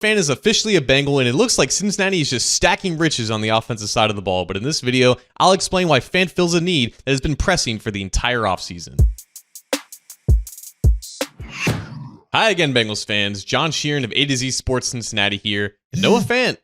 Fant is officially a Bengal, and it looks like Cincinnati is just stacking riches on the offensive side of the ball, but in this video, I'll explain why Fant fills a need that has been pressing for the entire offseason. Hi again, Bengals fans. John Sheeran of A to Z Sports Cincinnati here, and Noah Fant,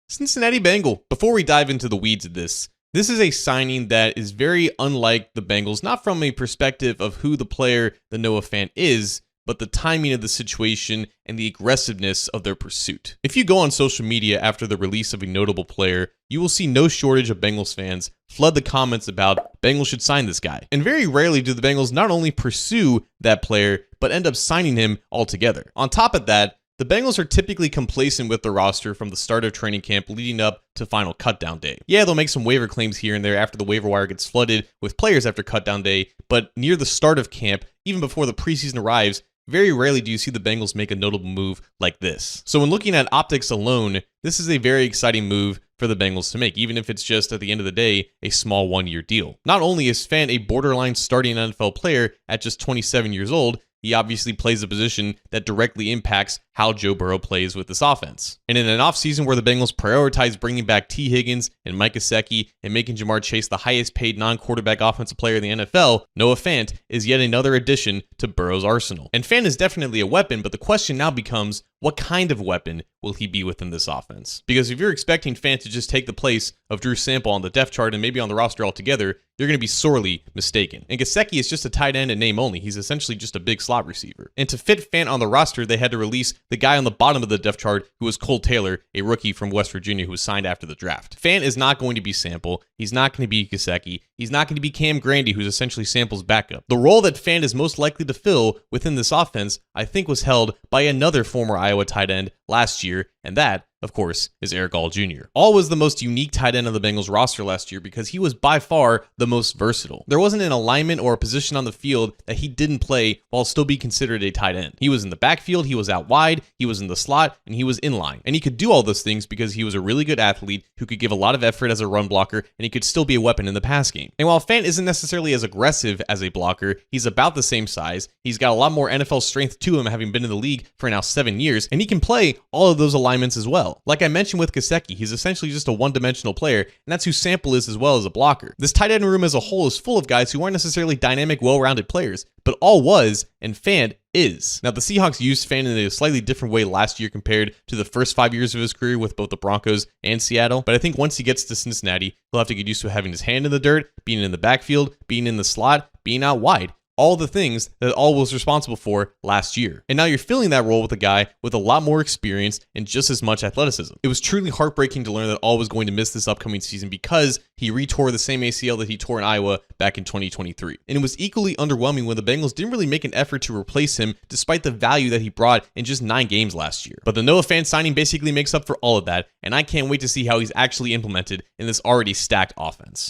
Cincinnati Bengal. Before we dive into the weeds of this is a signing that is very unlike the Bengals, not from a perspective of who the player that Noah Fant is, but the timing of the situation and the aggressiveness of their pursuit. If you go on social media after the release of a notable player, you will see no shortage of Bengals fans flood the comments about Bengals should sign this guy. And very rarely do the Bengals not only pursue that player, but end up signing him altogether. On top of that, the Bengals are typically complacent with the roster from the start of training camp leading up to final cutdown day. Yeah, they'll make some waiver claims here and there after the waiver wire gets flooded with players after cutdown day, but near the start of camp, even before the preseason arrives, very rarely do you see the Bengals make a notable move like this. So when looking at optics alone, this is a very exciting move for the Bengals to make, even if it's just, at the end of the day, a small one-year deal. Not only is Fant a borderline starting NFL player at just 27 years old, he obviously plays a position that directly impacts how Joe Burrow plays with this offense. And in an offseason where the Bengals prioritize bringing back T. Higgins and Mike Gesicki and making Jamar Chase the highest paid non-quarterback offensive player in the NFL, Noah Fant is yet another addition to Burrow's arsenal. And Fant is definitely a weapon, but the question now becomes, what kind of weapon will he be within this offense? Because if you're expecting Fant to just take the place of Drew Sample on the depth chart and maybe on the roster altogether, you're going to be sorely mistaken. And Gesicki is just a tight end in name only. He's essentially just a big slot receiver. And to fit Fant on the roster, they had to release the guy on the bottom of the depth chart, who was Cole Taylor, a rookie from West Virginia who was signed after the draft. Fant is not going to be Sample. He's not going to be Gesicki. He's not going to be Cam Grandy, who's essentially Sample's backup. The role that Fant is most likely to fill within this offense, I think, was held by another former Iowa tight end last year, and that, of course, is Eric All Jr. All was the most unique tight end of the Bengals roster last year because he was by far the most versatile. There wasn't an alignment or a position on the field that he didn't play while still be considered a tight end. He was in the backfield, he was out wide, he was in the slot, and he was in line. And he could do all those things because he was a really good athlete who could give a lot of effort as a run blocker, and he could still be a weapon in the pass game. And while Fant isn't necessarily as aggressive as a blocker, he's about the same size, he's got a lot more NFL strength to him, having been in the league for now 7 years, and he can play all of those alignments as well. Like I mentioned with Gesicki, he's essentially just a one-dimensional player, and that's who Sample is as well as a blocker. This tight end room as a whole is full of guys who aren't necessarily dynamic, well-rounded players, but all was, and Fant is. Now, the Seahawks used Fant in a slightly different way last year compared to the first 5 years of his career with both the Broncos and Seattle, but I think once he gets to Cincinnati, he'll have to get used to having his hand in the dirt, being in the backfield, being in the slot, being out wide. All the things that All was responsible for last year. And now you're filling that role with a guy with a lot more experience and just as much athleticism. It was truly heartbreaking to learn that All was going to miss this upcoming season because he retore the same ACL that he tore in Iowa back in 2023. And it was equally underwhelming when the Bengals didn't really make an effort to replace him despite the value that he brought in just 9 games last year. But the Noah Fant signing basically makes up for all of that, and I can't wait to see how he's actually implemented in this already stacked offense.